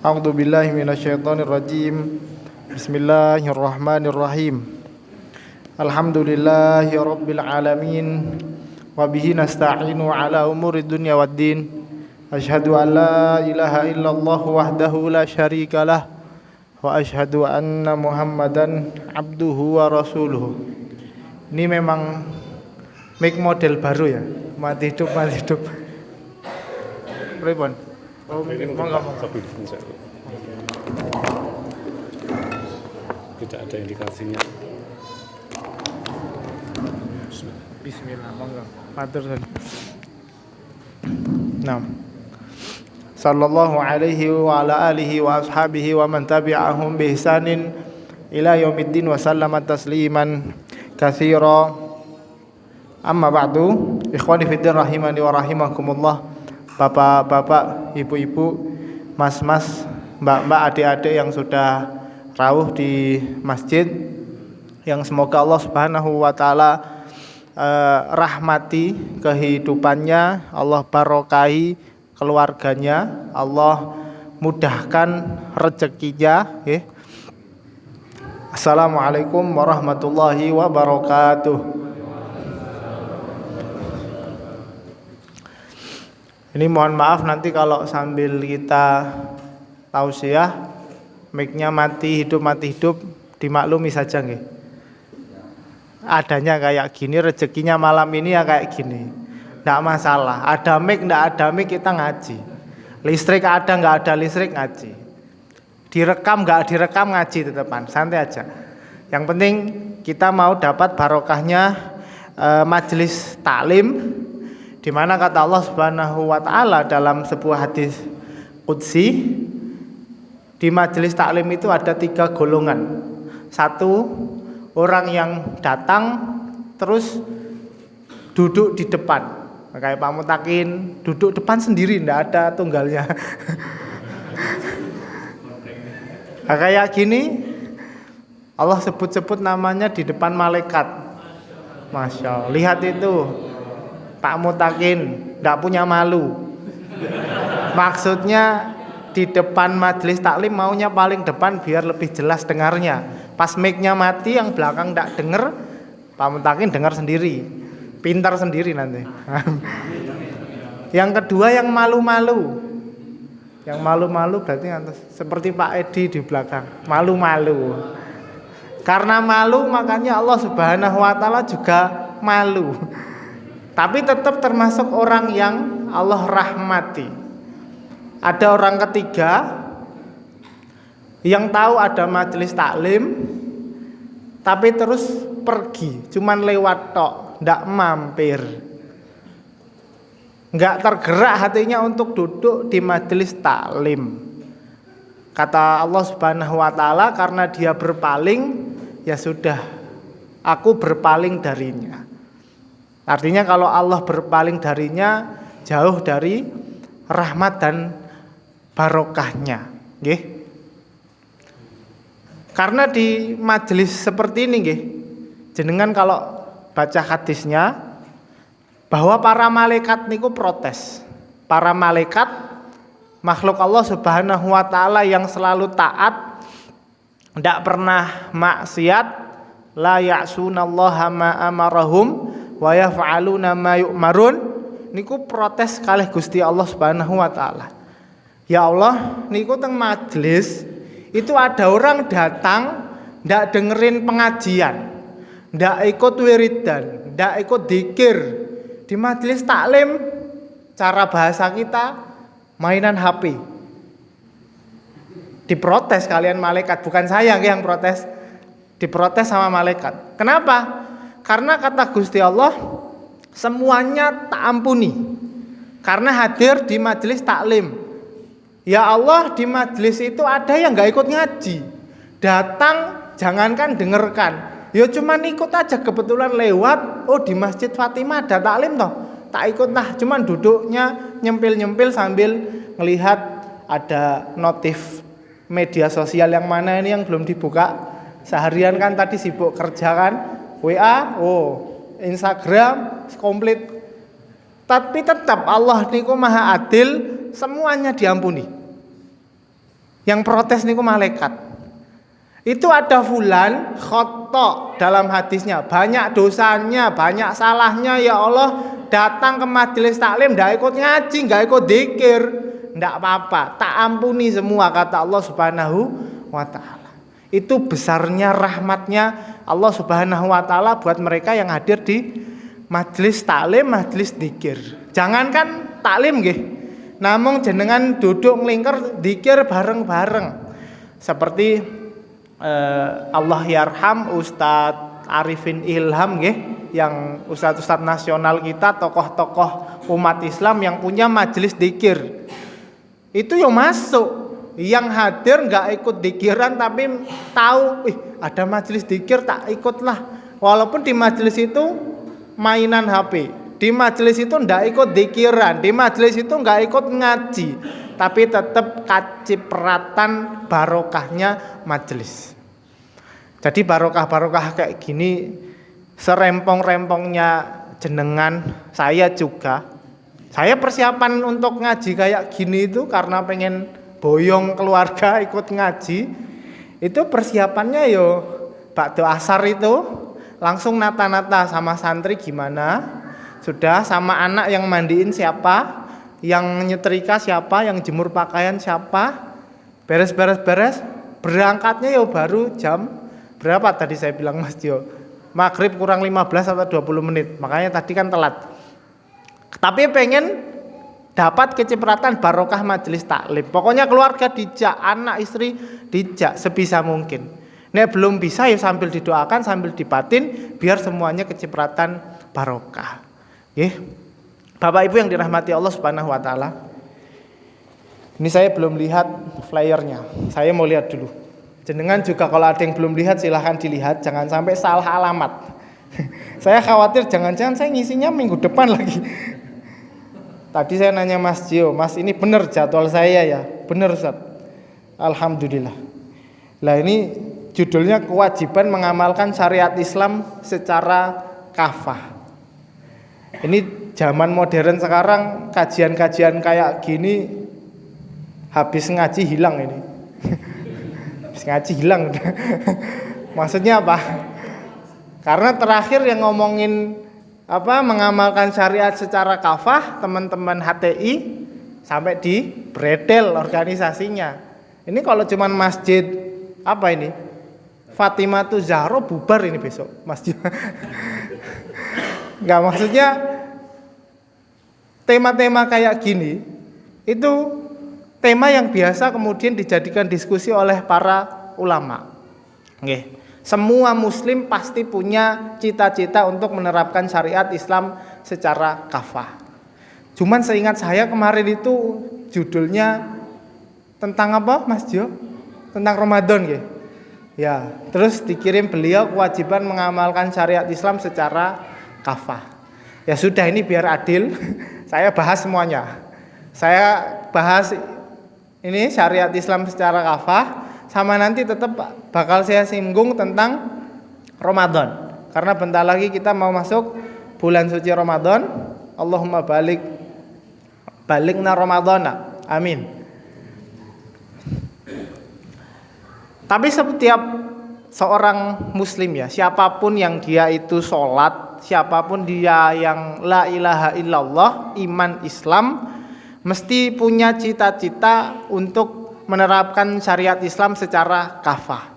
A'udzu billahi minasyaitonir rajim. Bismillahirrahmanirrahim. Alhamdulillahi rabbil alamin. Wa bihi nasta'inu ala umuri dunya waddin. Asyhadu an la ilaha illallah wahdahu la syarikalah wa asyhadu anna Muhammadan abduhu wa rasuluhu. Ini memang make model baru ya. Mati hidup. Pripun? Tidak ada indikasinya. Bismillah, monggo. Matur nuwun. Naam. Sallallahu alaihi wa ala alihi wa ashabihi wa man tabi'ahum bi ihsanin ila yaumiddin wa sallama tasliman katsira. Amma ba'du, ikhwani fiddin rahimani wa rahimakumullah. Bapak-bapak, ibu-ibu, mas-mas, mbak-mbak, adik-adik yang sudah rawuh di masjid, yang semoga Allah Subhanahu wa taala rahmati kehidupannya, Allah barokahi keluarganya, Allah mudahkan rezekinya. Assalamualaikum warahmatullahi wabarakatuh. Ini mohon maaf nanti kalau sambil kita tausiah mic-nya mati hidup dimaklumi saja nggih. Adanya kayak gini, rezekinya malam ini ya kayak gini. Enggak masalah. Ada mic enggak ada mic kita ngaji. Listrik ada enggak ada listrik ngaji. Direkam enggak direkam ngaji tetepan, santai aja. Yang penting kita mau dapat barokahnya majelis taklim, di mana kata Allah Subhanahu wa taala dalam sebuah hadis qudsi, di majelis taklim itu ada 3 golongan. Satu, orang yang datang terus duduk di depan, kayak Pak Mutakin duduk depan sendiri, enggak ada tunggalnya. Nah, kayak gini Allah sebut-sebut namanya di depan malaikat. Masya Allah, lihat itu Pak Mutakin enggak punya malu. Maksudnya di depan majelis taklim maunya paling depan biar lebih jelas dengarnya. Pas mic-nya mati yang belakang enggak denger, Pak Mutakin dengar sendiri. Pintar sendiri nanti. Yang kedua yang malu-malu. Yang malu-malu berarti seperti Pak Edi di belakang. Malu-malu. Karena malu makanya Allah Subhanahu wa taala juga malu. Tapi tetap termasuk orang yang Allah rahmati. Ada orang ketiga yang tahu ada majelis taklim tapi terus pergi, cuman lewat tok, ndak mampir. Enggak tergerak hatinya untuk duduk di majelis taklim. Kata Allah Subhanahu wa taala, karena dia berpaling, ya sudah, aku berpaling darinya. Artinya kalau Allah berpaling darinya, jauh dari rahmat dan barokahnya, nggih. Karena di majelis seperti ini nggih, jenengan kalau baca hadisnya bahwa para malaikat niku protes. Para malaikat makhluk Allah Subhanahu wa taala yang selalu taat, ndak pernah maksiat, la ya'sunallaha ma amarahum wa yaf'aluna ma yu'marun, niku protes kalih Gusti Allah Subhanahu wa taala. Ya Allah, niku teng majelis itu ada orang datang ndak dengerin pengajian, ndak ikut wiridan, ndak ikut dzikir. Di majelis taklim cara bahasa kita mainan HP. Diprotes kalian malaikat, bukan saya yang protes. Diprotes sama malaikat. Kenapa? Karena kata Gusti Allah, semuanya tak ampuni. Karena hadir di majelis taklim. Ya Allah, di majelis itu ada yang gak ikut ngaji. Datang, jangankan dengarkan. Ya cuman ikut aja, kebetulan lewat. Oh, di Masjid Fatimah ada taklim toh. Tak ikut lah, cuman duduknya nyempil-nyempil sambil ngelihat ada notif media sosial yang mana ini yang belum dibuka. Seharian kan tadi sibuk kerja kan. WA, Instagram komplit. Tapi tetap Allah niku Maha Adil, semuanya diampuni. Yang protes niku malaikat. Itu ada fulan khotok dalam hadisnya, banyak dosanya, banyak salahnya, ya Allah, datang ke majelis taklim ndak ikut ngaji, ndak ikut dzikir, ndak apa-apa, tak ampuni semua, kata Allah Subhanahu wa taala. Itu besarnya rahmatnya Allah Subhanahu wa taala buat mereka yang hadir di majelis taklim, majelis dzikir. Jangankan taklim nggih, namung jenengan duduk nglingker dzikir bareng-bareng. Seperti Allah yarham Ustadz Arifin Ilham nggih, yang ustadz-ustadz nasional kita, tokoh-tokoh umat Islam yang punya majelis dzikir. Itu yang masuk, yang hadir nggak ikut dzikiran tapi tahu, ada majelis dzikir tak ikutlah. Walaupun di majelis itu mainan HP, di majelis itu nggak ikut dzikiran, di majelis itu nggak ikut ngaji, tapi tetap kacipratan barokahnya majelis. Jadi barokah-barokah kayak gini, serempong-rempongnya jenengan, saya juga. Saya persiapan untuk ngaji kayak gini itu karena pengen boyong keluarga ikut ngaji. Itu persiapannya yo bakdo asar itu langsung nata-nata sama santri gimana, sudah sama anak yang mandiin siapa, yang nyetrika siapa, yang jemur pakaian siapa, beres-beres, berangkatnya yo baru jam berapa tadi saya bilang Mas Dio? Maghrib kurang 15 atau 20 menit. Makanya tadi kan telat. Tapi pengen dapat kecipratan barokah majelis taklim. Pokoknya keluarga dijak, anak istri dijak sebisa mungkin. Nek belum bisa ya sambil didoakan, sambil dibatin biar semuanya kecipratan barokah. Nggih. Bapak Ibu yang dirahmati Allah Subhanahu wa taala. Ini saya belum lihat flyernya. Saya mau lihat dulu. Jenengan juga kalau ada yang belum lihat silahkan dilihat, jangan sampai salah alamat. Saya khawatir jangan-jangan saya ngisinya minggu depan lagi. Tadi saya nanya Mas Jio, Mas ini benar jadwal saya ya? Benar Ustaz. Alhamdulillah. Lah ini judulnya kewajiban mengamalkan syariat Islam secara kafah. Ini zaman modern sekarang kajian-kajian kayak gini habis ngaji hilang ini. Ngaji hilang. Maksudnya apa? Karena terakhir yang ngomongin mengamalkan syariat secara kafah, teman-teman HTI sampai di bredel organisasinya. Ini kalau cuman masjid ini? Fatimatu Zahra bubar ini besok masjid. Enggak, maksudnya tema-tema kayak gini itu tema yang biasa kemudian dijadikan diskusi oleh para ulama. Nggih. Semua muslim pasti punya cita-cita untuk menerapkan syariat Islam secara kafah. Cuman seingat saya kemarin itu judulnya tentang apa Mas Jo? Tentang Ramadan nggih. Ya, terus dikirim beliau kewajiban mengamalkan syariat Islam secara kafah. Ya sudah, ini biar adil, saya bahas semuanya. Saya bahas ini syariat Islam secara kafah, sama nanti tetap bakal saya singgung tentang Ramadan. Karena bentar lagi kita mau masuk bulan suci Ramadan. Allahumma baligna Ramadana. Amin. Tapi setiap seorang muslim ya, siapapun yang dia itu sholat, siapapun dia yang la ilaha illallah, iman Islam, mesti punya cita-cita untuk menerapkan syariat Islam secara kafah.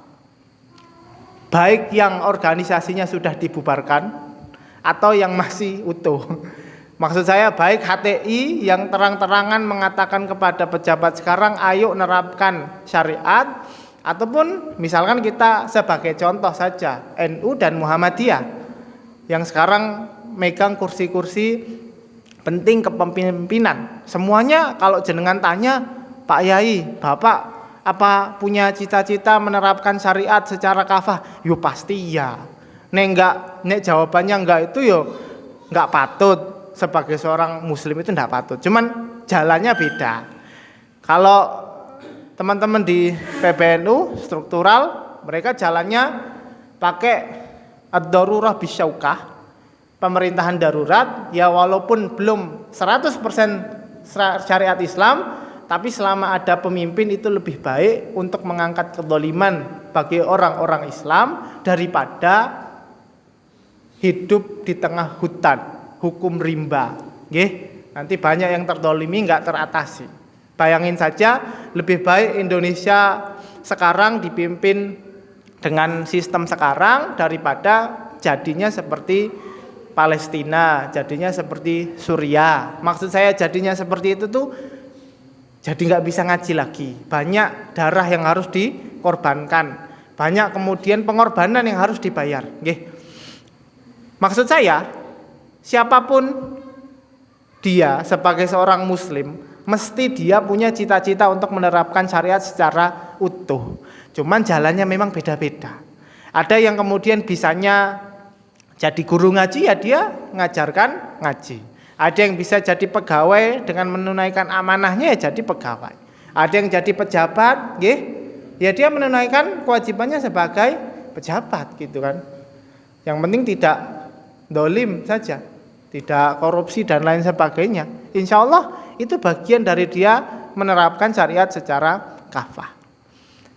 Baik yang organisasinya sudah dibubarkan atau yang masih utuh. Maksud saya baik HTI yang terang-terangan mengatakan kepada pejabat sekarang ayo nerapkan syariat, ataupun misalkan kita sebagai contoh saja NU dan Muhammadiyah yang sekarang megang kursi-kursi penting kepemimpinan. Semuanya kalau jenengan tanya, Pak Yai, Bapak apa punya cita-cita menerapkan syariat secara kafah? Yo pasti ya. Nek jawabannya enggak itu yo enggak patut. Sebagai seorang muslim itu enggak patut. Cuman jalannya beda. Kalau teman-teman di PBNU struktural, mereka jalannya pakai ad-darurah bisyaukah. Pemerintahan darurat, ya walaupun belum 100% syariat Islam, tapi selama ada pemimpin itu lebih baik untuk mengangkat kezaliman bagi orang-orang Islam daripada hidup di tengah hutan, hukum rimba. Nggih, nanti banyak yang terdolimi nggak teratasi. Bayangin saja, lebih baik Indonesia sekarang dipimpin dengan sistem sekarang daripada jadinya seperti Palestina, jadinya seperti Suriah. Maksud saya jadinya seperti itu tuh jadi nggak bisa ngaji lagi. Banyak darah yang harus dikorbankan, banyak kemudian pengorbanan yang harus dibayar. Nggih. Maksud saya, siapapun dia sebagai seorang Muslim, mesti dia punya cita-cita untuk menerapkan syariat secara utuh. Cuman jalannya memang beda-beda. Ada yang kemudian bisanya jadi guru ngaji, ya dia ngajarkan ngaji. Ada yang bisa jadi pegawai dengan menunaikan amanahnya, ya jadi pegawai. Ada yang jadi pejabat, ya dia menunaikan kewajibannya sebagai pejabat gitu kan. Yang penting tidak dolim saja, tidak korupsi dan lain sebagainya. Insya Allah itu bagian dari dia menerapkan syariat secara kafah.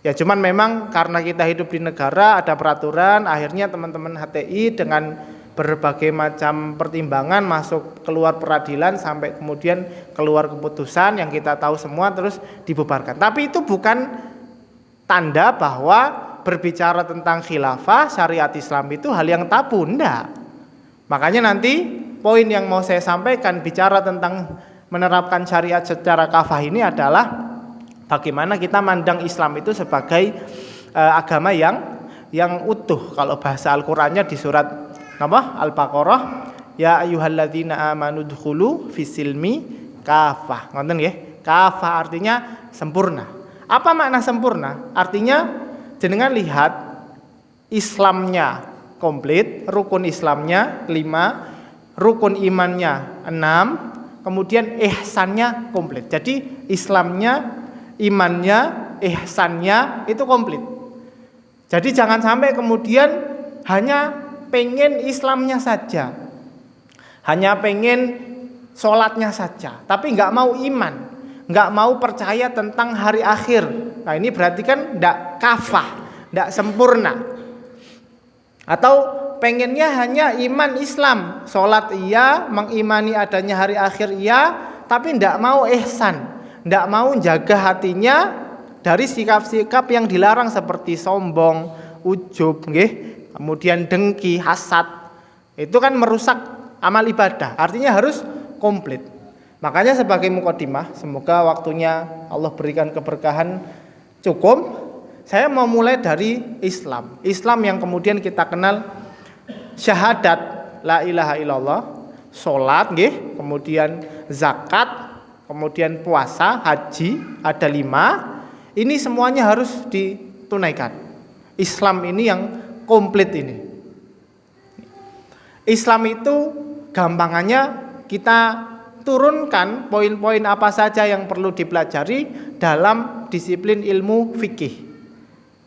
Ya cuman memang karena kita hidup di negara ada peraturan, akhirnya teman-teman HTI dengan berbagai macam pertimbangan masuk keluar peradilan sampai kemudian keluar keputusan yang kita tahu semua terus dibubarkan. Tapi itu bukan tanda bahwa berbicara tentang khilafah syariat Islam itu hal yang tabu, enggak. Makanya nanti poin yang mau saya sampaikan bicara tentang menerapkan syariat secara kafah ini adalah bagaimana kita mandang Islam itu sebagai agama yang utuh. Kalau bahasa Al-Qur'annya di surat Al-Baqarah, ya ayyuhalladzina amanu dkhulu fisilmi kafah. Ngoten nggih? Kafah artinya sempurna. Apa makna sempurna? Artinya jenengan lihat Islamnya komplit, rukun Islamnya 5, rukun imannya 6, kemudian ihsannya komplit. Jadi Islamnya, imannya, ihsannya itu komplit. Jadi jangan sampai kemudian hanya pengen Islamnya saja, hanya pengen sholatnya saja, tapi nggak mau iman, nggak mau percaya tentang hari akhir. Nah ini berarti kan nggak kafah, nggak sempurna. Atau pengennya hanya iman Islam, sholat iya, mengimani adanya hari akhir iya, tapi nggak mau ihsan, nggak mau jaga hatinya dari sikap-sikap yang dilarang seperti sombong, ujub, kemudian dengki, hasad. Itu kan merusak amal ibadah. Artinya harus komplit. Makanya sebagai mukadimah, semoga waktunya Allah berikan keberkahan cukup. Saya mau mulai dari Islam. Islam yang kemudian kita kenal syahadat la ilaha illallah, salat kemudian zakat, kemudian puasa, haji, ada 5. Ini semuanya harus ditunaikan. Islam ini yang komplit ini. Islam itu gampangannya kita turunkan poin-poin apa saja yang perlu dipelajari dalam disiplin ilmu fikih.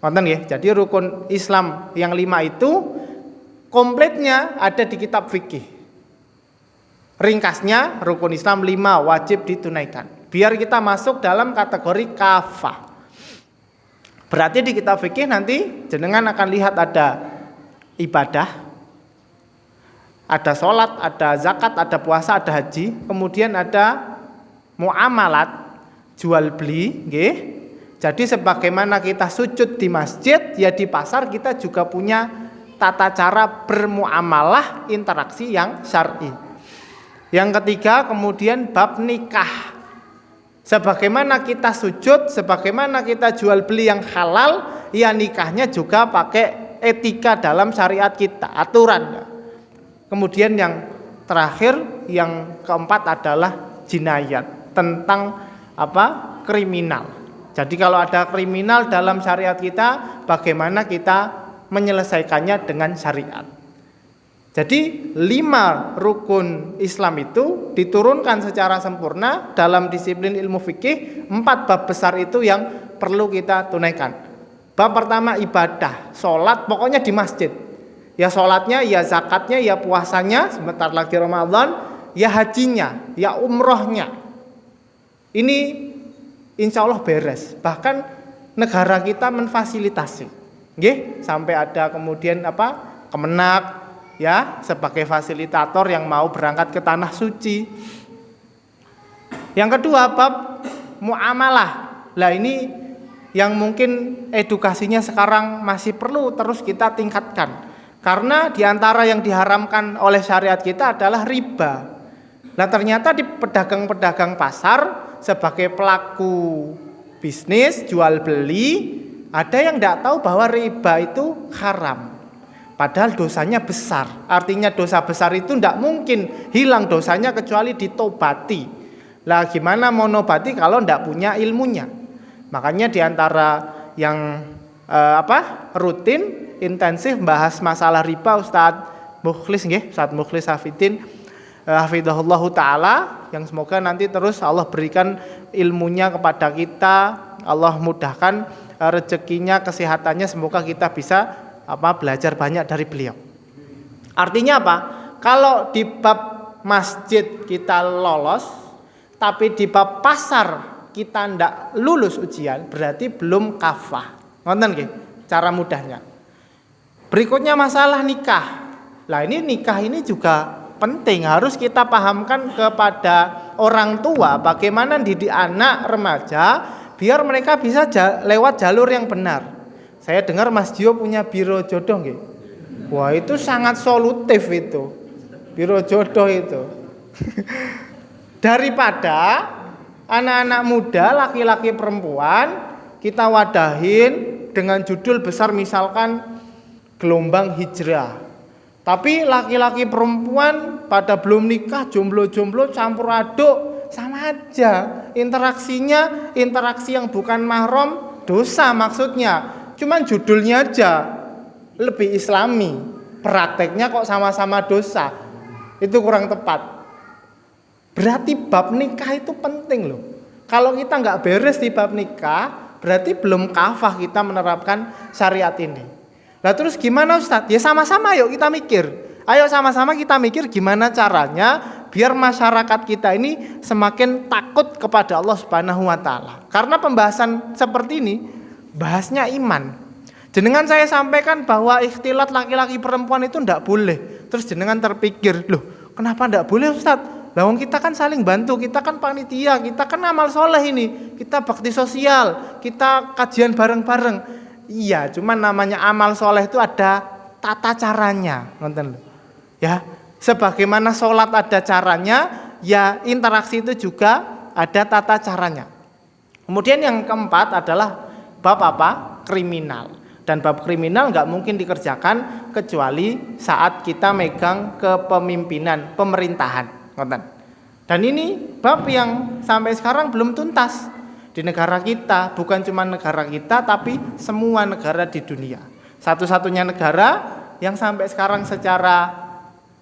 Nonton ya. Jadi rukun Islam yang 5 itu komplitnya ada di kitab fikih. Ringkasnya rukun Islam 5 wajib ditunaikan. Biar kita masuk dalam kategori kafah. Berarti di kitab fikih nanti jenengan akan lihat ada ibadah, ada sholat, ada zakat, ada puasa, ada haji, kemudian ada muamalat, jual beli, Jadi sebagaimana kita sujud di masjid, ya di pasar kita juga punya tata cara bermuamalah, interaksi yang syar'i. Yang ketiga kemudian bab nikah. Sebagaimana kita sujud, sebagaimana kita jual beli yang halal, ya nikahnya juga pakai etika dalam syariat kita, aturan. Kemudian yang terakhir, yang keempat adalah jinayat, tentang kriminal. Jadi kalau ada kriminal dalam syariat kita, bagaimana kita menyelesaikannya dengan syariat. Jadi 5 rukun Islam itu diturunkan secara sempurna dalam disiplin ilmu fikih. 4 bab besar itu yang perlu kita tunaikan. Bab pertama ibadah, sholat, pokoknya di masjid. Ya sholatnya, ya zakatnya, ya puasanya, sebentar lagi Ramadan, ya hajinya, ya umrohnya. Ini insya Allah beres. Bahkan negara kita memfasilitasi, nggih, sampai ada kemudian Kemenak ya sebagai fasilitator yang mau berangkat ke tanah suci. Yang kedua, bab muamalah. Lah ini yang mungkin edukasinya sekarang masih perlu terus kita tingkatkan. Karena diantara yang diharamkan oleh syariat kita adalah riba. Nah ternyata di pedagang-pedagang pasar sebagai pelaku bisnis jual beli ada yang tidak tahu bahwa riba itu haram. Padahal dosanya besar. Artinya dosa besar itu tidak mungkin hilang dosanya kecuali ditobati. Lah gimana mau nobati kalau tidak punya ilmunya? Makanya diantara yang rutin intensif bahas masalah riba Ustadz Mukhlis nggih, Ustadz Mukhlis Hafidin hafidhahullahu taala, yang semoga nanti terus Allah berikan ilmunya kepada kita, Allah mudahkan rezekinya, kesehatannya, semoga kita bisa belajar banyak dari beliau. Artinya apa? Kalau di bab masjid kita lolos, tapi di bab pasar kita ndak lulus ujian, berarti belum kafah. Ngonten nggih cara mudahnya. Berikutnya masalah nikah. Lah ini nikah ini juga penting, harus kita pahamkan kepada orang tua bagaimana didik anak remaja biar mereka bisa lewat jalur yang benar. Saya dengar Mas Dio punya biro jodoh nggih. Wah, itu sangat solutif itu. Biro jodoh itu. Daripada anak-anak muda, laki-laki perempuan kita wadahin dengan judul besar misalkan gelombang hijrah. Tapi laki-laki perempuan pada belum nikah, jomblo-jomblo campur aduk, sama aja. Interaksinya interaksi yang bukan mahram, dosa maksudnya. Cuman judulnya aja lebih islami, prakteknya kok sama-sama dosa. Itu kurang tepat. Berarti bab nikah itu penting loh. Kalau kita nggak beres di bab nikah, berarti belum kafah kita menerapkan syariat ini. Lah terus gimana Ustadz? Ya sama-sama yuk kita mikir. Ayo sama-sama kita mikir gimana caranya biar masyarakat kita ini semakin takut kepada Allah Subhanahu wa taala. Karena pembahasan seperti ini bahasnya iman. Jenengan saya sampaikan bahwa ikhtilat laki-laki perempuan itu ndak boleh. Terus jenengan terpikir, loh kenapa ndak boleh Ustadz? Lah wong kita kan saling bantu, kita kan panitia, kita kan amal soleh ini, kita bakti sosial, kita kajian bareng-bareng. Iya, cuman namanya amal soleh itu ada tata caranya, nonton. Ya, sebagaimana sholat ada caranya, ya interaksi itu juga ada tata caranya. Kemudian yang keempat adalah bab apa? Kriminal. Dan bab kriminal nggak mungkin dikerjakan kecuali saat kita megang kepemimpinan pemerintahan, nonton. Dan ini bab yang sampai sekarang belum tuntas. Di negara kita, bukan cuma negara kita tapi semua negara di dunia. Satu-satunya negara yang sampai sekarang secara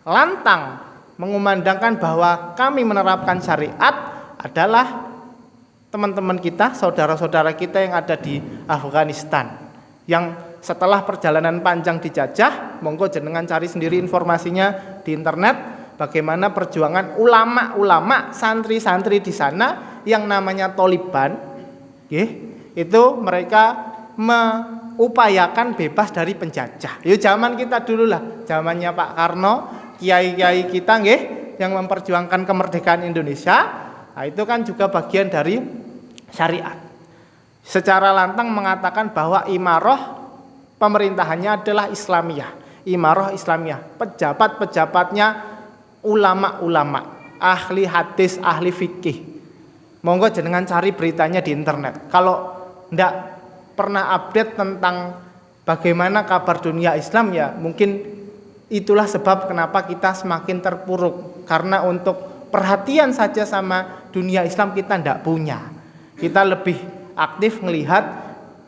lantang mengumandangkan bahwa kami menerapkan syariat adalah teman-teman kita, saudara-saudara kita yang ada di Afghanistan. Yang setelah perjalanan panjang dijajah, monggo jenengan cari sendiri informasinya di internet, bagaimana perjuangan ulama-ulama, santri-santri di sana yang namanya Taliban, itu mereka mengupayakan bebas dari penjajah. Yuk zaman kita dulu lah, zamannya Pak Karno, kiai-kiai kita yang memperjuangkan kemerdekaan Indonesia. Nah, itu kan juga bagian dari syariat. Secara lantang mengatakan bahwa imarah pemerintahannya adalah Islamiyah. Imarah Islamiyah, pejabat-pejabatnya ulama-ulama, ahli hadis, ahli fikih. Monggo jenengan cari beritanya di internet. Kalau ndak pernah update tentang bagaimana kabar dunia Islam, ya mungkin itulah sebab kenapa kita semakin terpuruk. Karena untuk perhatian saja sama dunia Islam kita ndak punya. Kita lebih aktif melihat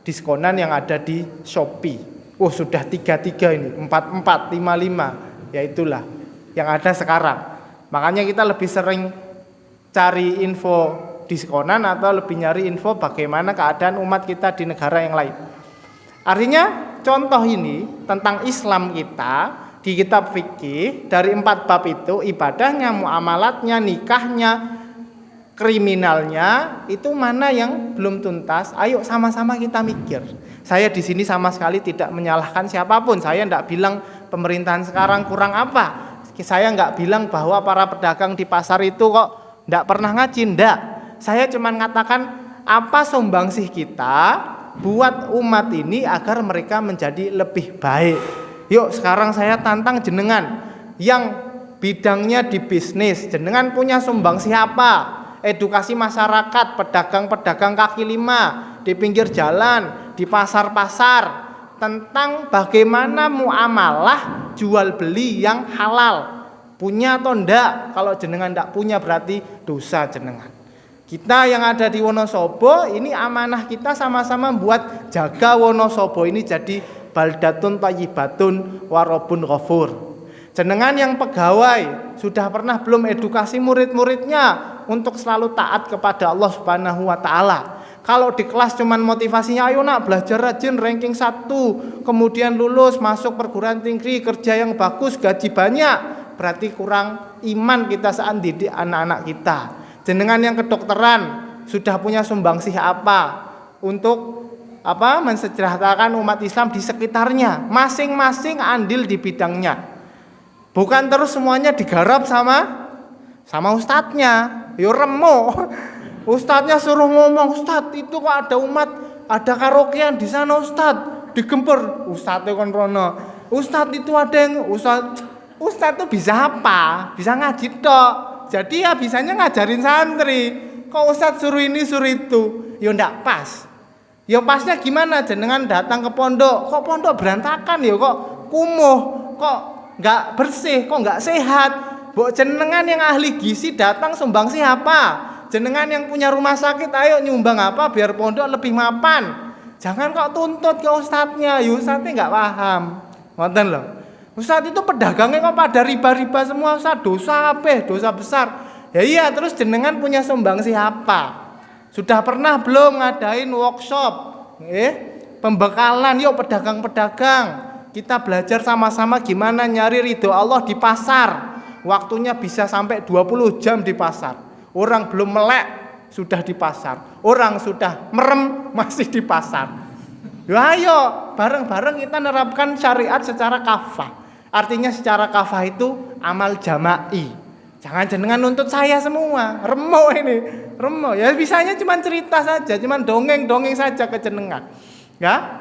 diskonan yang ada di Shopee. Sudah 33 ini, 44, 55. Ya itulah yang ada sekarang. Makanya kita lebih sering cari info diskonan atau lebih nyari info bagaimana keadaan umat kita di negara yang lain. Artinya contoh ini tentang Islam kita di kitab fikih dari 4 bab itu, ibadahnya, muamalatnya, nikahnya, kriminalnya, itu mana yang belum tuntas. Ayo sama-sama kita mikir. Saya di sini sama sekali tidak menyalahkan siapapun. Saya tidak bilang pemerintahan sekarang kurang apa. Saya nggak bilang bahwa para pedagang di pasar itu kok nggak pernah ngaji. Nggak. Saya cuma mengatakan apa sumbangsih kita buat umat ini agar mereka menjadi lebih baik. Yuk sekarang saya tantang jenengan yang bidangnya di bisnis, jenengan punya sumbangsih apa? Edukasi masyarakat, pedagang-pedagang kaki lima di pinggir jalan, di pasar-pasar, tentang bagaimana muamalah jual beli yang halal. Punya atau enggak? Kalau jenengan enggak punya berarti dosa jenengan. Kita yang ada di Wonosobo ini amanah kita sama-sama buat jaga Wonosobo ini jadi baldatun thayyibatun warobun ghafur. Jenengan yang pegawai sudah pernah belum edukasi murid-muridnya untuk selalu taat kepada Allah Subhanahu wa taala. Kalau di kelas cuman motivasinya ayo nak belajar rajin ranking 1, kemudian lulus masuk perguruan tinggi, kerja yang bagus, gaji banyak, berarti kurang iman kita saat didik anak-anak kita. Jenengan yang kedokteran sudah punya sumbangsih apa untuk mensejahterakan umat Islam di sekitarnya, masing-masing andil di bidangnya. Bukan terus semuanya digarap sama ustadznya. Yo remo. Ustadznya suruh ngomong, "Ustadz, itu kok ada umat, ada karaokean di sana, Ustadz." Digempur, Ustadznya kon rono. "Ustadz itu ada yang Ustadz itu bisa apa? Bisa ngaji tok. Jadi ya bisanya ngajarin santri. Kok Ustadz suruh ini suruh itu? Ya ndak pas. Ya pasnya gimana? Jenengan datang ke pondok, kok pondok berantakan ya, kok kumuh, kok nggak bersih, kok nggak sehat. Mbok jenengan yang ahli gizi datang sumbangsi apa? Jenengan yang punya rumah sakit ayo nyumbang apa biar pondok lebih mapan. Jangan kok tuntut ke ustadznya, ya ustadznya nggak paham. Ngoten loh. Ustadz itu pedagangnya kok pada riba-riba semua, Ustadz, dosa apa? Dosa besar. Ya iya, terus jenengan punya sumbangsi apa? Sudah pernah belum ngadain workshop? Pembekalan, yuk pedagang-pedagang. Kita belajar sama-sama gimana nyari ridho Allah di pasar. Waktunya bisa sampai 20 jam di pasar. Orang belum melek sudah di pasar. Orang sudah merem masih di pasar. Ya ayo, bareng-bareng kita nerapkan syariat secara kafah. Artinya secara kafah itu amal jama'i. Jangan jenengan nuntut saya semua. Remo ini, remo. Ya bisanya cuma cerita saja, cuma dongeng-dongeng saja ke jenengan. Ya.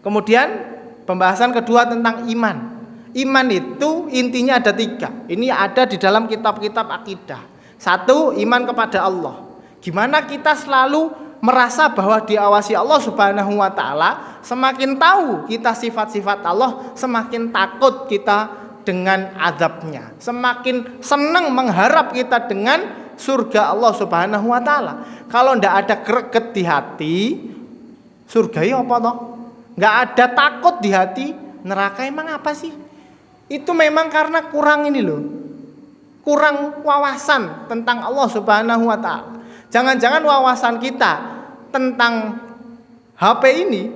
Kemudian pembahasan kedua tentang iman. Iman itu intinya ada 3. Ini ada di dalam kitab-kitab akidah. 1, iman kepada Allah. Gimana kita selalu merasa bahwa diawasi Allah Subhanahu wa taala, semakin tahu kita sifat-sifat Allah, semakin takut kita dengan azabnya. Semakin senang mengharap kita dengan surga Allah Subhanahu wa taala. Kalau ndak ada greget di hati, surga ya apa toh? Nggak ada takut di hati, neraka emang apa sih? Itu memang karena kurang ini loh. Kurang wawasan tentang Allah Subhanahu wa taala. Jangan-jangan wawasan kita tentang HP ini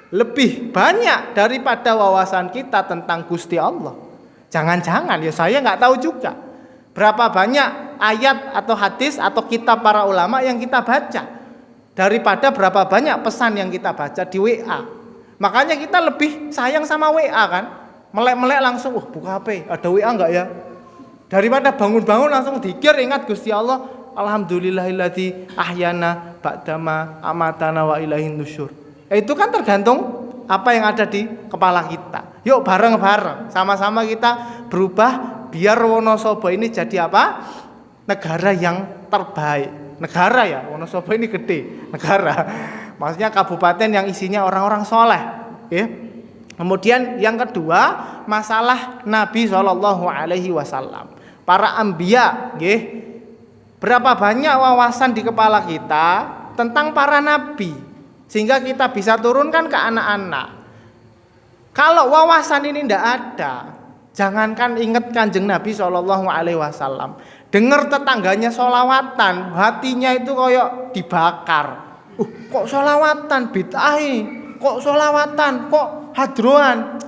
lebih banyak daripada wawasan kita tentang Gusti Allah. Jangan-jangan, ya saya nggak tahu juga berapa banyak ayat atau hadis atau kitab para ulama yang kita baca daripada berapa banyak pesan yang kita baca di WA. Makanya kita lebih sayang sama WA kan. Melek-melek langsung, buka HP, ada WA enggak ya? Daripada bangun-bangun langsung dikir ingat Gusti Allah. Alhamdulillahilladzi ahyana ba'dama amatana wa ilaihin nusyur. Itu kan tergantung apa yang ada di kepala kita. Yuk bareng-bareng sama-sama kita berubah biar Wonosobo ini jadi apa? Negara yang terbaik. Negara ya, Wonosobo ini gede, negara. Maksudnya kabupaten yang isinya orang-orang soleh. Ya. Kemudian yang kedua, masalah Nabi SAW. Para anbiya, nggih. Berapa banyak wawasan di kepala kita tentang para nabi sehingga kita bisa turunkan ke anak-anak. Kalau wawasan ini tidak ada, jangankan ingat Kanjeng Nabi SAW, dengar tetangganya sholawatan, hatinya itu kayak dibakar. Kok sholawatan bid'ah, kok sholawatan, kok hadroan.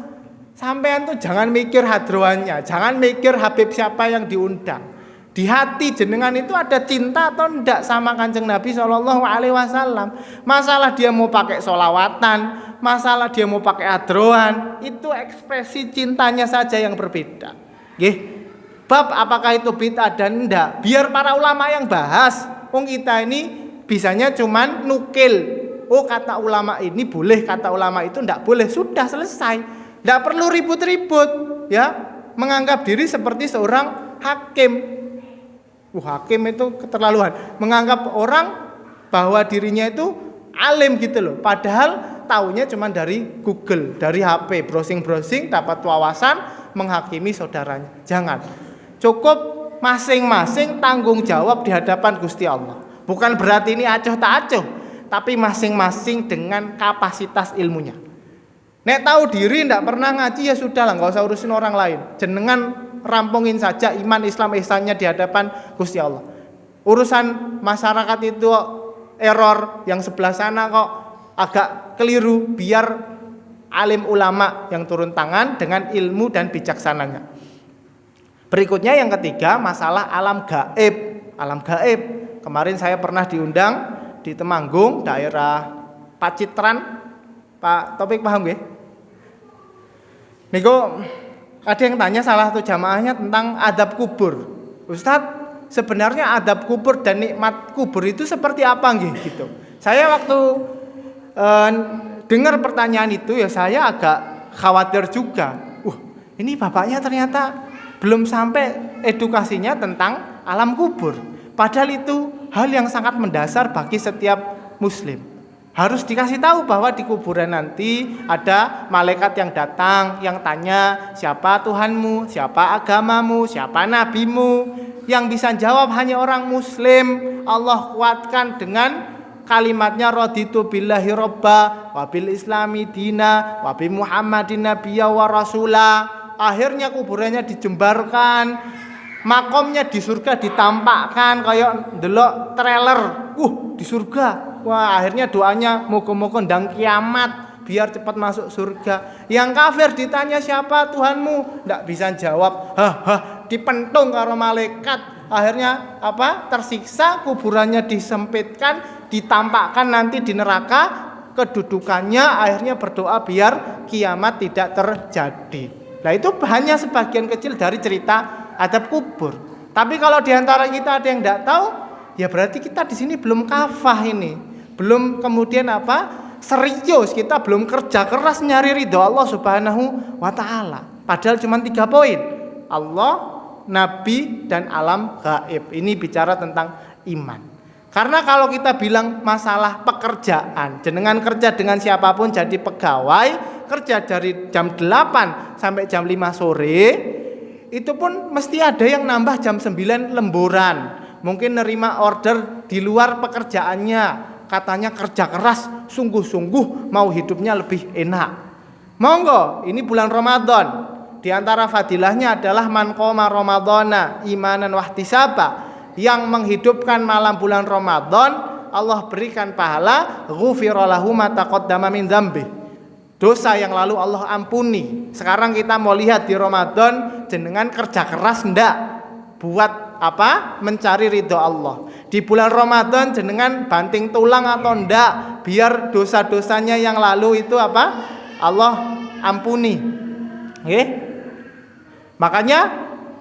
Sampean tuh jangan mikir hadroannya, jangan mikir Habib siapa yang diundang. Di hati jenengan itu ada cinta atau enggak sama Kanjeng Nabi Shallallahu Alaihi Wasallam. Masalah dia mau pakai solawatan, masalah dia mau pakai adroan, itu ekspresi cintanya saja yang berbeda. Nggih. Bab apakah itu bid'ah dan enggak, biar para ulama yang bahas. Wong kita ini bisanya cuman nukil. Oh, kata ulama ini boleh, kata ulama itu enggak boleh, sudah selesai. Enggak perlu ribut-ribut, ya. Menganggap diri seperti seorang hakim. Hakim itu keterlaluan. Menganggap orang bahwa dirinya itu alim gitu loh. Padahal taunya cuma dari Google, dari HP, browsing-browsing dapat wawasan menghakimi saudaranya. Jangan. Cukup masing-masing tanggung jawab di hadapan Gusti Allah. Bukan berarti ini acuh tak acuh, tapi masing-masing dengan kapasitas ilmunya. Nek tahu diri ndak pernah ngaji ya sudah lah, nggak usah urusin orang lain. Jenengan rampungin saja iman Islam ihsannya di hadapan Gusti Allah. Urusan masyarakat itu error, yang sebelah sana kok agak keliru, biar alim ulama yang turun tangan dengan ilmu dan bijaksananya. Berikutnya yang ketiga, masalah alam gaib. Alam gaib. Kemarin saya pernah diundang di Temanggung, daerah Pacitran. Pak Topik paham nggih? Niku ada yang tanya salah satu jamaahnya tentang adab kubur. Ustadz, sebenarnya adab kubur dan nikmat kubur itu seperti apa nggih gitu. Saya waktu dengar pertanyaan itu ya saya agak khawatir juga. Ini bapaknya ternyata belum sampai edukasinya tentang alam kubur. Padahal itu hal yang sangat mendasar bagi setiap muslim. Harus dikasih tahu bahwa di kuburan nanti ada malaikat yang datang, yang tanya siapa Tuhanmu, siapa agamamu, siapa nabimu. Yang bisa jawab hanya orang muslim. Allah kuatkan dengan kalimatnya raditu billahi robba wa bil islami dina wa bi muhammadin nabiyya wa rasula. Akhirnya kuburannya dijembarkan, makomnya di surga ditampakkan kayak ndelok trailer. Di surga. Wah, akhirnya doanya moga-moga ndang kiamat biar cepat masuk surga. Yang kafir ditanya siapa Tuhanmu, ndak bisa jawab. Dipentung karo malaikat. Akhirnya tersiksa, kuburannya disempitkan, ditampakkan nanti di neraka. Kedudukannya akhirnya berdoa biar kiamat tidak terjadi. Nah, itu hanya sebagian kecil dari cerita adab kubur. Tapi kalau diantara kita ada yang ndak tahu, ya berarti kita di sini belum kafah ini. Belum kemudian serius, kita belum kerja keras nyari ridho Allah Subhanahu wa taala. Padahal cuma 3 poin. Allah, Nabi, dan alam gaib. Ini bicara tentang iman. Karena kalau kita bilang masalah pekerjaan, jenengan kerja dengan siapapun jadi pegawai, kerja dari jam 8 sampai jam 5 sore, itu pun mesti ada yang nambah jam 9 lemburan. Mungkin nerima order di luar pekerjaannya. Katanya kerja keras, sungguh-sungguh mau hidupnya lebih enak. Monggo, ini bulan Ramadan. Di antara fadilahnya adalah man qoma ramadhana imanan wahtisaba. Yang menghidupkan malam bulan Ramadan, Allah berikan pahala ghufira lahu ma taqaddama min dzambi. Dosa yang lalu Allah ampuni. Sekarang kita mau lihat di Ramadan jenengan kerja keras ndak? Buat mencari ridho Allah. Di bulan Ramadan jenengan banting tulang atau enggak biar dosa-dosanya yang lalu itu Allah ampuni. Nggih? Makanya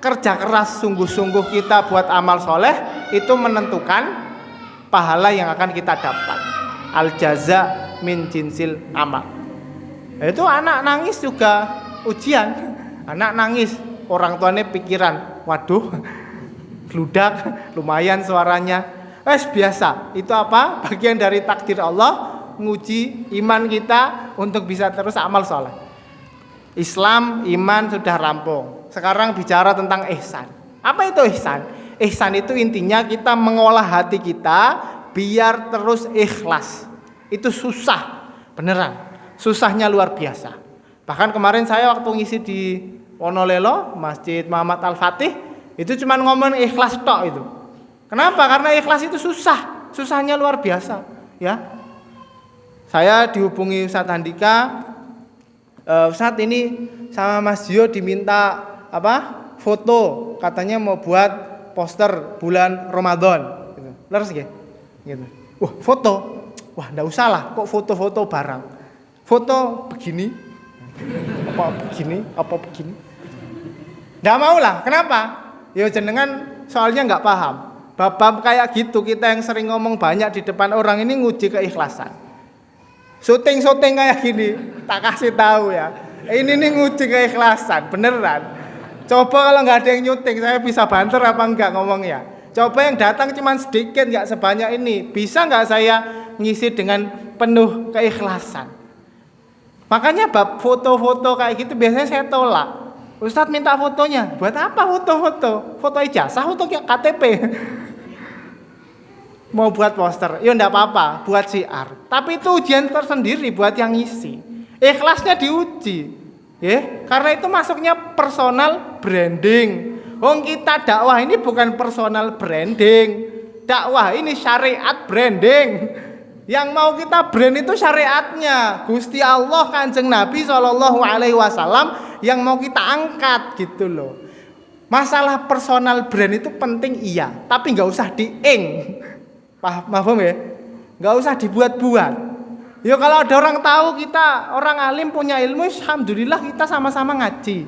kerja keras sungguh-sungguh kita buat amal soleh itu menentukan pahala yang akan kita dapat. Al jaza min jinsil amal. Itu anak nangis juga ujian. Anak nangis, orang tuanya pikiran, waduh, gludak, lumayan suaranya. Biasa. Itu bagian dari takdir Allah, nguji iman kita untuk bisa terus amal soleh. Islam, iman sudah rampung. Sekarang bicara tentang ihsan. Apa itu ihsan? Ihsan itu intinya kita mengolah hati kita biar terus ikhlas. Itu susah, beneran. Susahnya luar biasa. Bahkan kemarin saya waktu ngisi di Wonolelo, Masjid Muhammad Al-Fatih, itu cuma ngomong ikhlas tok itu. Kenapa? Karena ikhlas itu susah. Susahnya luar biasa, ya. Saya dihubungi Ustadz Handika, Ustadz ini sama Mas Dio diminta foto, katanya mau buat poster bulan Ramadan gitu. Leres nggih? Gitu. Wah, foto. Wah, ndak usah lah kok foto-foto barang. Foto begini. Apa begini. Ndak mau lah. Kenapa? Ya jenengan soalnya nggak paham. Bab-bab kayak gitu kita yang sering ngomong banyak di depan orang ini nguji keikhlasan. Syuting kayak gini, tak kasih tahu ya. Ini nih nguji keikhlasan, beneran. Coba kalau nggak ada yang nyuting, saya bisa banter apa enggak ngomongnya. Coba yang datang cuma sedikit, nggak sebanyak ini. Bisa nggak saya ngisi dengan penuh keikhlasan? Makanya bab foto-foto kayak gitu biasanya saya tolak. Ustadz minta fotonya, buat apa foto-foto? Foto ijazah, foto KTP. Mau buat poster, ya enggak apa-apa, buat syiar. Tapi itu ujian tersendiri buat yang ngisi. Ikhlasnya diuji. Ya, karena itu masuknya personal branding. Kita dakwah ini bukan personal branding. Dakwah ini syariat branding. Yang mau kita brand itu syariatnya. Gusti Allah Kanjeng Nabi SAW yang mau kita angkat gitu loh. Masalah personal brand itu penting iya, tapi nggak usah diing. Paham ya? Nggak usah dibuat-buat. Ya kalau ada orang tahu kita orang alim punya ilmu, alhamdulillah kita sama-sama ngaji.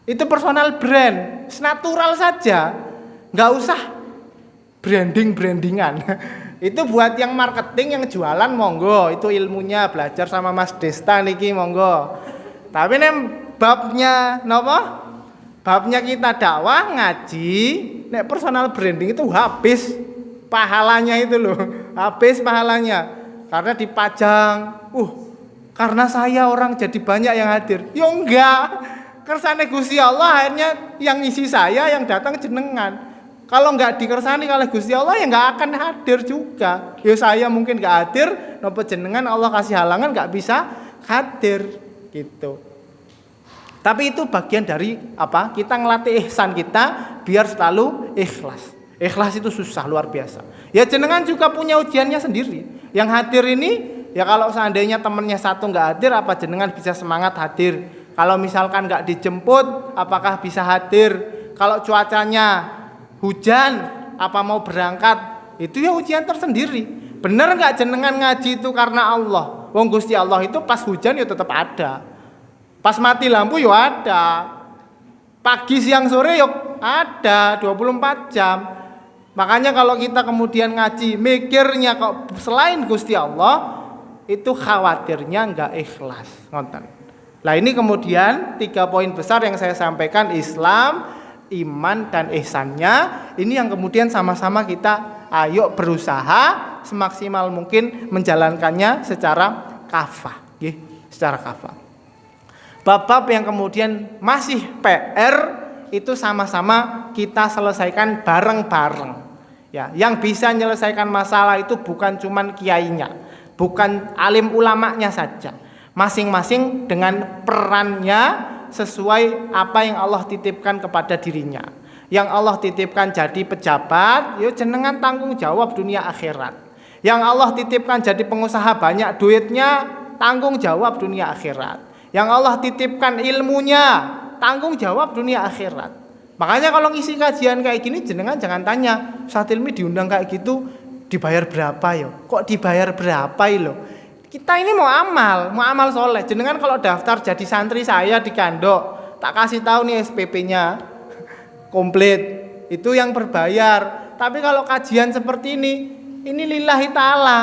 Itu personal brand, natural saja. Nggak usah brandingan. Itu buat yang marketing, yang jualan monggo, itu ilmunya belajar sama Mas Desta niki monggo. Tapi nek babnya napa? Babnya kita dakwah ngaji, nek personal branding itu habis pahalanya itu loh, habis pahalanya. Karena dipajang, karena saya orang jadi banyak yang hadir. Ya enggak, kersane Gusti Allah akhirnya yang ngisi saya, yang datang jenengan. Kalau enggak dikersani oleh Gusti Allah ya enggak akan hadir juga. Ya saya mungkin enggak hadir, nopo jenengan Allah kasih halangan enggak bisa hadir gitu. Tapi itu bagian dari apa? Kita ngelatih ihsan kita biar selalu ikhlas. Ikhlas itu susah luar biasa. Ya jenengan juga punya ujiannya sendiri. Yang hadir ini ya kalau seandainya temannya satu enggak hadir, apa jenengan bisa semangat hadir? Kalau misalkan enggak dijemput, apakah bisa hadir? Kalau cuacanya hujan, apa mau berangkat? Itu ya ujian tersendiri. Bener nggak jenengan ngaji itu karena Allah? Wong Gusti Allah itu pas hujan ya tetap ada, pas mati lampu ya ada, pagi siang sore ya ada, 24 jam. Makanya kalau kita kemudian ngaji mikirnya kok selain Gusti Allah, itu khawatirnya nggak ikhlas. Ngonten. Nah ini kemudian 3 poin besar yang saya sampaikan, Islam, iman dan ihsannya. Ini yang kemudian sama-sama kita ayo berusaha semaksimal mungkin menjalankannya secara kafah, secara kafah. Bab-bab yang kemudian masih PR itu sama-sama kita selesaikan bareng-bareng. Ya, yang bisa menyelesaikan masalah itu bukan cuman kiainya, bukan alim ulamanya saja. Masing-masing dengan perannya sesuai apa yang Allah titipkan kepada dirinya. Yang Allah titipkan jadi pejabat, ya jenengan tanggung jawab dunia akhirat. Yang Allah titipkan jadi pengusaha banyak duitnya, tanggung jawab dunia akhirat. Yang Allah titipkan ilmunya, tanggung jawab dunia akhirat. Makanya kalau ngisi kajian kayak gini jenengan jangan tanya, Ustaz Ilmi diundang kayak gitu dibayar berapa ya? Kok dibayar berapa ya? Kita ini mau amal soleh. Jenengan kalau daftar jadi santri saya di Kandok, tak kasih tahu nih SPP-nya komplit, itu yang berbayar. Tapi kalau kajian seperti ini lillahi ta'ala.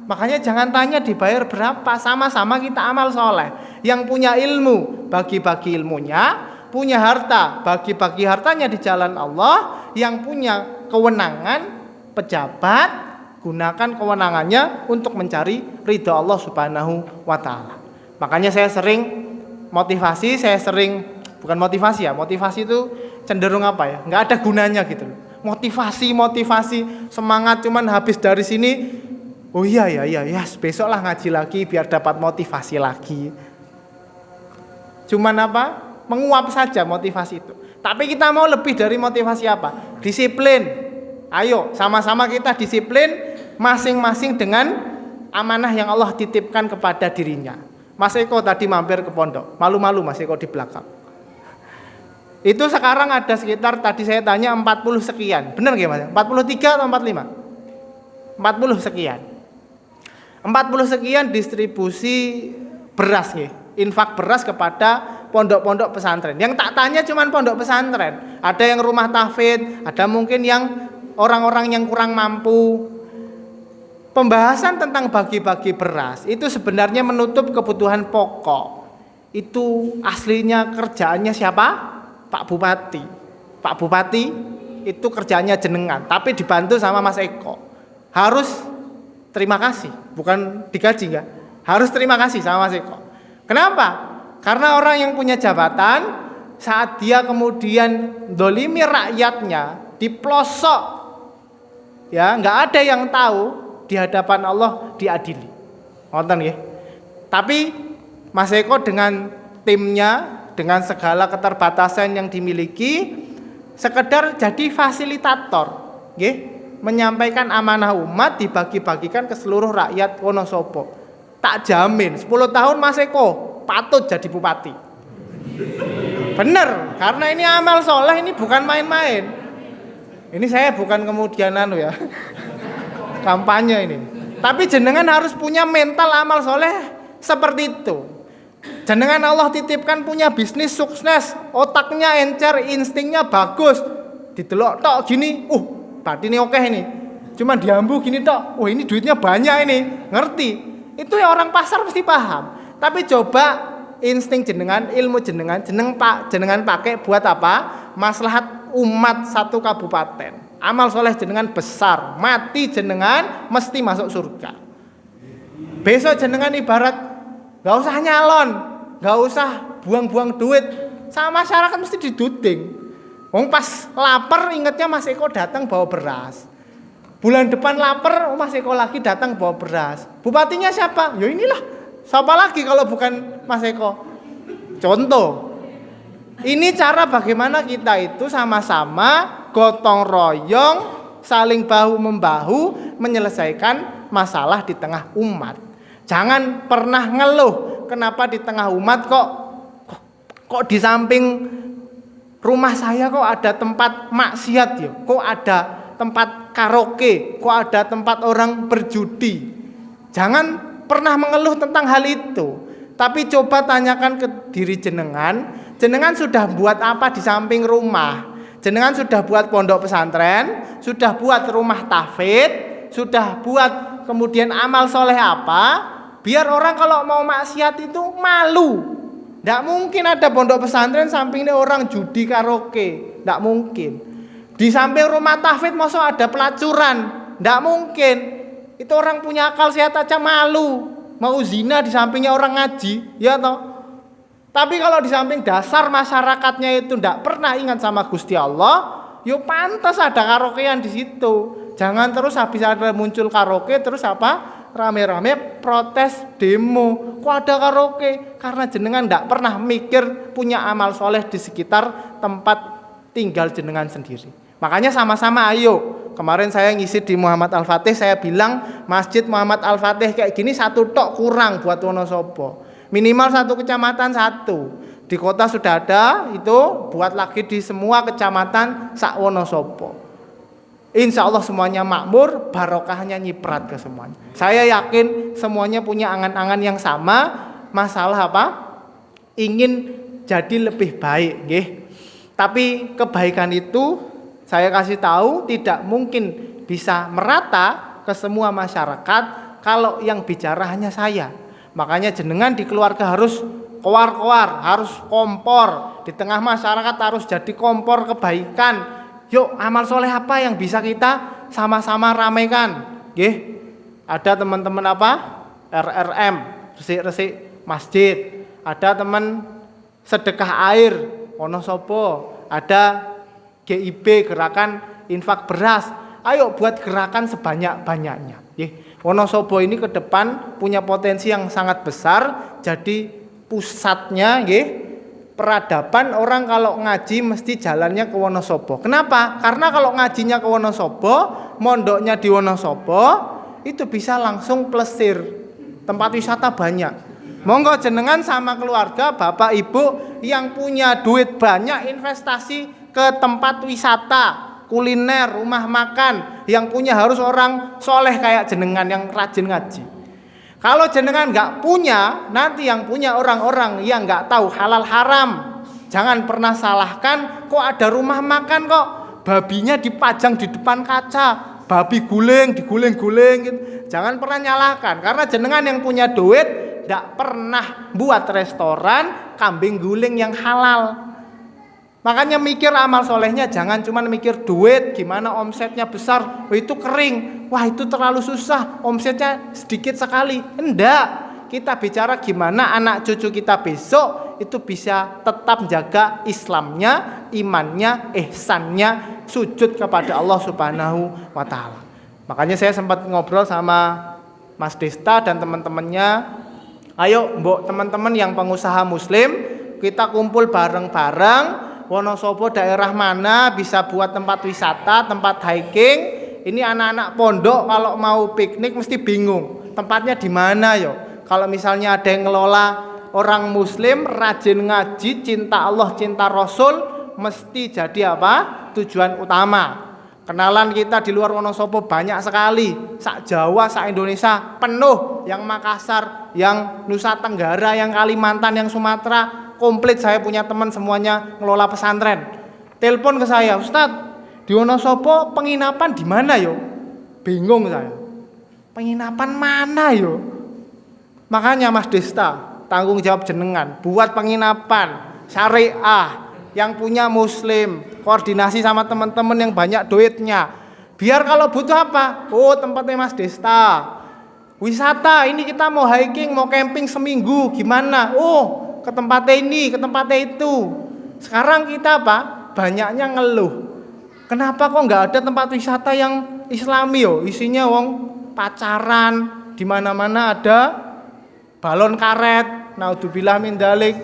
Makanya jangan tanya dibayar berapa, sama-sama kita amal soleh. Yang punya ilmu, bagi-bagi ilmunya. Punya harta, bagi-bagi hartanya di jalan Allah. Yang punya kewenangan, pejabat, gunakan kewenangannya untuk mencari ridha Allah Subhanahu wa ta'ala. Makanya saya sering motivasi, bukan motivasi ya, motivasi itu cenderung apa ya, nggak ada gunanya gitu loh. Motivasi, semangat cuman habis dari sini, oh iya, besok lah ngaji lagi biar dapat motivasi lagi. Cuman apa? Menguap saja motivasi itu. Tapi kita mau lebih dari motivasi apa? Disiplin. Ayo sama-sama kita disiplin masing-masing dengan amanah yang Allah titipkan kepada dirinya. Mas Eko tadi mampir ke pondok, malu-malu Mas Eko di belakang. Itu sekarang ada sekitar, tadi saya tanya 40 sekian. Benar nggih Mas? 43 atau 45? 40 sekian. 40 sekian distribusi beras nggih. Infak beras kepada pondok-pondok pesantren. Yang tak tanya cuman pondok pesantren. Ada yang rumah tahfidz, ada mungkin yang orang-orang yang kurang mampu. Pembahasan tentang bagi-bagi beras itu sebenarnya menutup kebutuhan pokok. Itu aslinya kerjaannya siapa? Pak Bupati. Pak Bupati itu kerjaannya jenengan, tapi dibantu sama Mas Eko. Harus terima kasih, bukan digaji enggak. Harus terima kasih sama Mas Eko. Kenapa? Karena orang yang punya jabatan, saat dia kemudian dolimi rakyatnya di pelosok, ya nggak ada yang tahu, di hadapan Allah diadili. Nonton ya. Tapi Mas Eko dengan timnya, dengan segala keterbatasan yang dimiliki, sekedar jadi fasilitator, nggih, menyampaikan amanah umat dibagi-bagikan ke seluruh rakyat Wonosobo. Tak jamin 10 tahun Mas Eko patut jadi bupati. Bener, karena ini amal soleh, ini bukan main-main. Ini saya bukan kemudian ya kampanye ini. Tapi jenengan harus punya mental amal soleh seperti itu. Jenengan Allah titipkan punya bisnis sukses, otaknya encer, instingnya bagus. Didelok tok gini, berarti ini oke ini. Cuma diambu gini tok, ini duitnya banyak ini, ngerti. Itu ya orang pasar mesti paham. Tapi coba insting jenengan, ilmu jenengan, jenengan pakai buat apa? Maslahat umat satu kabupaten. Amal soleh jenengan besar, mati jenengan mesti masuk surga. Besok jenengan ibarat gak usah nyalon, gak usah buang-buang duit, sama masyarakat mesti diduding. Wong pas lapar ingetnya Mas Eko datang bawa beras. Bulan depan lapar, Mas Eko lagi datang bawa beras. Bupatinya siapa? Ya inilah. Siapa lagi kalau bukan Mas Eko? Contoh. Ini cara bagaimana kita itu sama-sama gotong royong, saling bahu membahu menyelesaikan masalah di tengah umat. Jangan pernah ngeluh kenapa di tengah umat kok di samping rumah saya kok ada tempat maksiat ya, kok ada tempat karaoke, kok ada tempat orang berjudi. Jangan pernah mengeluh tentang hal itu, tapi coba tanyakan ke diri jenengan, jenengan sudah buat apa di samping rumah? Jenengan sudah buat pondok pesantren, sudah buat rumah tahfidz, sudah buat kemudian amal soleh apa? Biar orang kalau mau maksiat itu malu. Tidak mungkin ada pondok pesantren sampingnya orang judi karaoke, tidak mungkin. Di samping rumah tahfidz masa ada pelacuran, tidak mungkin. Itu orang punya akal sehat aja malu. Mau zina di sampingnya orang ngaji, ya toh. Tapi kalau di samping dasar masyarakatnya itu tidak pernah ingat sama Gusti Allah, yo pantas ada karaokean di situ. Jangan terus habis ada muncul karaoke terus apa? Rame-rame protes demo. Kok ada karaoke? Karena jenengan tidak pernah mikir punya amal soleh di sekitar tempat tinggal jenengan sendiri. Makanya sama-sama ayo. Kemarin saya ngisi di Muhammad Al-Fatih, saya bilang Masjid Muhammad Al-Fatih kayak gini satu tok kurang buat Wonosobo. Minimal satu kecamatan satu. Di kota sudah ada, itu buat lagi di semua kecamatan sak Wonosobo. Insya Allah semuanya makmur, barokahnya nyiprat ke semuanya. Saya yakin semuanya punya angan-angan yang sama. Masalah apa? Ingin jadi lebih baik, nggih. Tapi kebaikan itu saya kasih tahu tidak mungkin bisa merata ke semua masyarakat kalau yang bicara hanya saya. Makanya jenengan di keluarga harus koar-koar, harus kompor. Di tengah masyarakat harus jadi kompor kebaikan. Yuk amal soleh apa yang bisa kita sama-sama ramaikan? Nggih. Ada teman-teman apa? RRM, resik-resik masjid. Ada teman sedekah air, Wonosobo. Ada GIB, gerakan infak beras. Ayo buat gerakan sebanyak-banyaknya. Nggih. Wonosobo ini ke depan punya potensi yang sangat besar. Jadi pusatnya, nggih. Peradaban orang kalau ngaji mesti jalannya ke Wonosobo. Kenapa? Karena kalau ngajinya ke Wonosobo, mondoknya di Wonosobo, itu bisa langsung plesir. Tempat wisata banyak. Monggo jenengan sama keluarga, bapak ibu yang punya duit banyak, investasi ke tempat wisata, kuliner, rumah makan. Yang punya harus orang soleh kayak jenengan yang rajin ngaji. Kalau jenengan nggak punya, nanti yang punya orang-orang yang nggak tahu halal haram. Jangan pernah salahkan, kok ada rumah makan kok babinya dipajang di depan kaca, babi guling diguling-guling gitu. Jangan pernah nyalahkan, karena jenengan yang punya duit tidak pernah buat restoran kambing guling yang halal. Makanya mikir amal solehnya, jangan cuma mikir duit, gimana omsetnya besar, itu kering, wah itu terlalu susah, omsetnya sedikit sekali. Enggak, kita bicara gimana anak cucu kita besok itu bisa tetap jaga Islamnya, imannya, ihsannya, sujud kepada Allah Subhanahu wa Ta'ala. Makanya saya sempat ngobrol sama Mas Desta dan teman-temannya, ayo mbok teman-teman yang pengusaha muslim, kita kumpul bareng-bareng. Wonosobo daerah mana bisa buat tempat wisata, tempat hiking. Ini anak-anak pondok kalau mau piknik mesti bingung tempatnya di mana yo. Kalau misalnya ada yang ngelola orang muslim, rajin ngaji, cinta Allah, cinta Rasul, mesti jadi apa? Tujuan utama. Kenalan kita di luar Wonosobo banyak sekali. Sak Jawa, sak Indonesia penuh. Yang Makassar, yang Nusa Tenggara, yang Kalimantan, yang Sumatera, komplit. Saya punya teman semuanya ngelola pesantren. Telepon ke saya, Ustadz, di Wonosobo penginapan di mana yo? Bingung saya. Penginapan mana yo? Makanya Mas Desta, tanggung jawab jenengan, buat penginapan syariah yang punya muslim, koordinasi sama teman-teman yang banyak duitnya. Biar kalau butuh apa? Oh, tempatnya Mas Desta. Wisata, ini kita mau hiking, mau camping seminggu, gimana? Oh, ke tempatnya ini, ke tempatnya itu. Sekarang kita apa? Banyaknya ngeluh. Kenapa kok nggak ada tempat wisata yang Islami yo? Isinya wong pacaran, di mana-mana ada balon karet, naudzubillah min dzalik.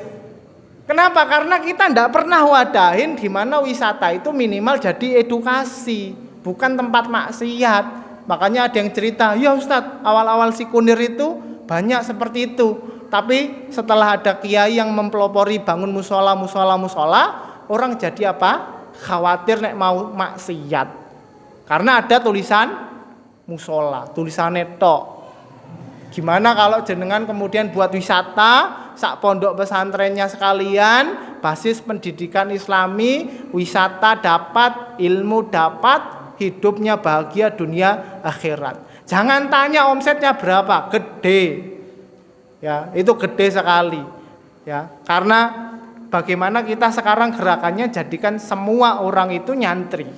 Kenapa? Karena kita tidak pernah wadahin di mana wisata itu minimal jadi edukasi, bukan tempat maksiat. Makanya ada yang cerita, ya Ustadz, awal-awal si Kunir itu banyak seperti itu. Tapi setelah ada kiai yang mempelopori bangun musola, orang jadi apa? Khawatir nek mau maksiat. Karena ada tulisan musola, tulisan netok. Gimana kalau jenengan kemudian buat wisata, sak pondok pesantrennya sekalian, basis pendidikan Islami, wisata dapat, ilmu dapat, hidupnya bahagia dunia akhirat. Jangan tanya omsetnya berapa, gede. Ya, itu gede sekali. Ya, karena bagaimana kita sekarang gerakannya jadikan semua orang itu nyantri.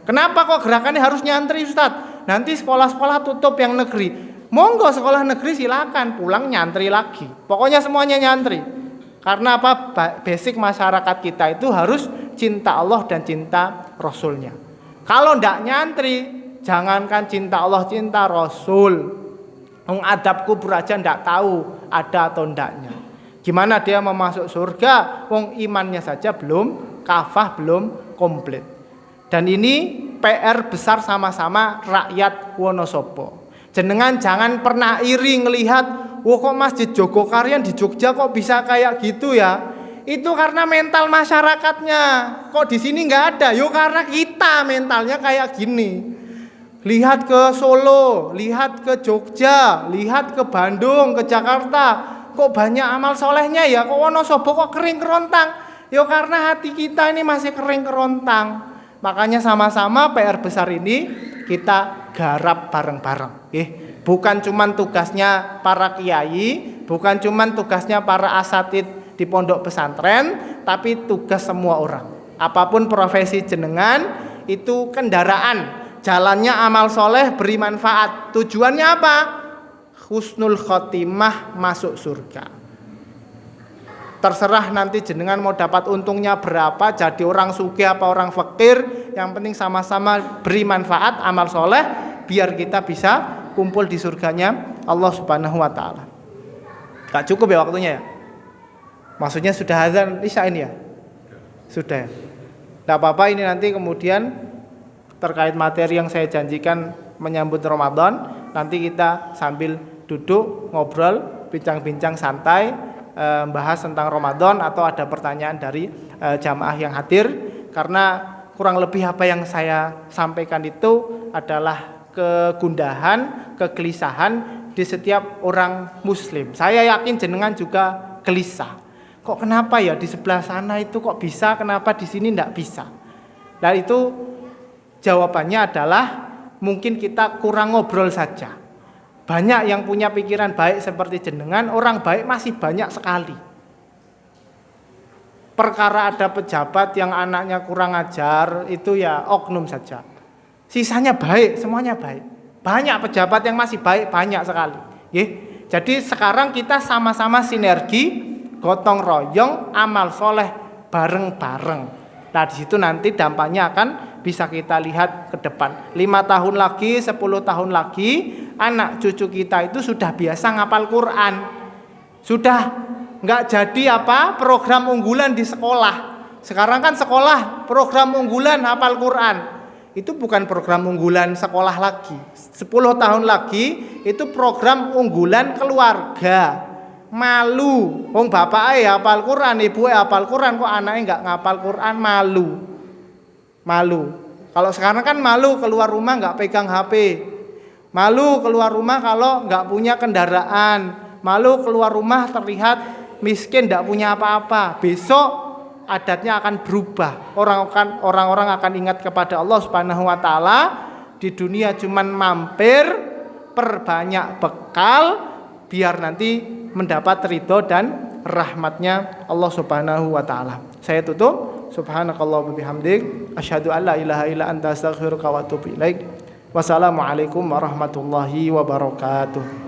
Kenapa kok gerakannya harus nyantri, Ustadz? Nanti sekolah-sekolah tutup yang negeri. Monggo sekolah negeri silakan, pulang nyantri lagi. Pokoknya semuanya nyantri. Karena apa? Basic masyarakat kita itu harus cinta Allah dan cinta Rasulnya. Kalau ndak nyantri, jangankan cinta Allah, cinta Rasul. Adab kubur aja ndak tahu ada atau ndaknya. Gimana dia mau masuk surga? Wong imannya saja belum kafah, belum komplit. Dan ini PR besar sama-sama rakyat Wonosobo. Jenengan jangan pernah iri ngelihat, wah kok Masjid Jogokarian di Jogja kok bisa kayak gitu ya? Itu karena mental masyarakatnya. Kok di sini nggak ada? Yo karena kita mentalnya kayak gini. Lihat ke Solo, lihat ke Jogja, lihat ke Bandung, ke Jakarta. Kok banyak amal solehnya ya? Kok Wonosobo kok kering kerontang? Yo karena hati kita ini masih kering kerontang. Makanya sama-sama PR besar ini kita garap bareng-bareng. Bukan cuman tugasnya para kiai, bukan cuman tugasnya para asatid di pondok pesantren, tapi tugas semua orang. Apapun profesi jenengan, itu kendaraan. Jalannya amal soleh beri manfaat. Tujuannya apa? Husnul khotimah, masuk surga. Terserah nanti jenengan mau dapat untungnya berapa, jadi orang sugih apa orang fakir, yang penting sama-sama beri manfaat amal soleh, biar kita bisa kumpul di surganya Allah Subhanahu wa Ta'ala. Gak cukup ya waktunya ya? Maksudnya sudah azan isya ini ya? Sudah ya? Gak apa-apa, ini nanti kemudian terkait materi yang saya janjikan menyambut Ramadan, nanti kita sambil duduk ngobrol bincang-bincang santai, bahas tentang Ramadan atau ada pertanyaan dari jamaah yang hadir, karena kurang lebih apa yang saya sampaikan itu adalah kegundahan, kegelisahan di setiap orang muslim. Saya yakin jenengan juga gelisah. Kok kenapa ya di sebelah sana itu kok bisa, kenapa di sini tidak bisa? Dan itu jawabannya adalah mungkin kita kurang ngobrol saja. Banyak yang punya pikiran baik seperti jenengan, orang baik masih banyak sekali. Perkara ada pejabat yang anaknya kurang ajar, itu ya oknum saja. Sisanya baik, semuanya baik. Banyak pejabat yang masih baik, banyak sekali. Jadi sekarang kita sama-sama sinergi, gotong royong, amal soleh bareng-bareng. Nah di situ nanti dampaknya akan bisa kita lihat ke depan. 5 tahun lagi, 10 tahun lagi, anak cucu kita itu sudah biasa ngapal Quran. Sudah nggak jadi program unggulan di sekolah. Sekarang kan sekolah program unggulan hafal Quran. Itu bukan program unggulan sekolah lagi. 10 tahun lagi itu program unggulan keluarga. Malu, wong bapaknya hafal Quran, ibunya hafal Quran, kok anaknya nggak ngapal Quran, malu. Kalau sekarang kan malu keluar rumah nggak pegang HP, malu keluar rumah kalau nggak punya kendaraan, malu keluar rumah terlihat miskin, nggak punya apa-apa. Besok adatnya akan berubah, orang-orang akan ingat kepada Allah Subhanahu Wa Taala. Di dunia cuman mampir, perbanyak bekal, biar nanti mendapat ridho dan rahmatnya Allah Subhanahu Wa Taala. Saya tutup. Subhanakallah wa bihamdik, asyhadu an la ilaha illa anta astaghfiruka wa atubu ilaik. Wassalamualaikum warahmatullahi wabarakatuh.